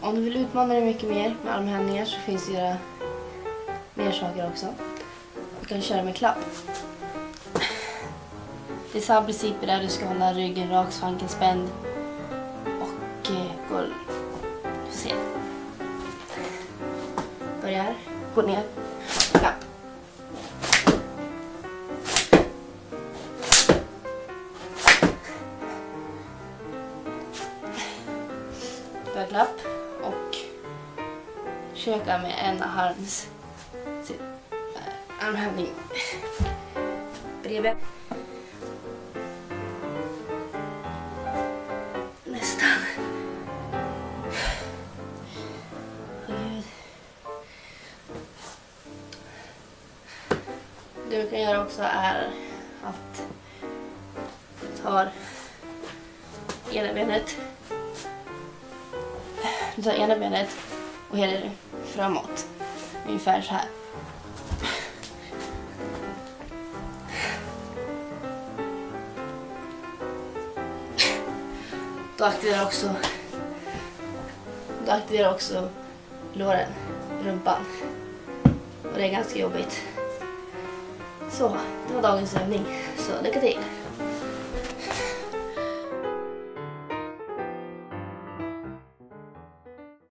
Om du vill utmana dig mycket mer med armhävningar så finns det göra mer saker också. Du kan köra med klapp. Det är samma principer där du ska hålla ryggen rak, svanken spänd och gå. Du får se. Börjar, gå ner, klapp. Börja klapp och försöka med en armhävning bredvid. Nästan. Åh, Gud. Det du kan göra också är att ta ena benet. Du tar ena benet och häller det framåt. Ungefär så här. Du aktiverar också låren, rumpan. Och det är ganska jobbigt. Så, det var dagens övning. Så lycka till!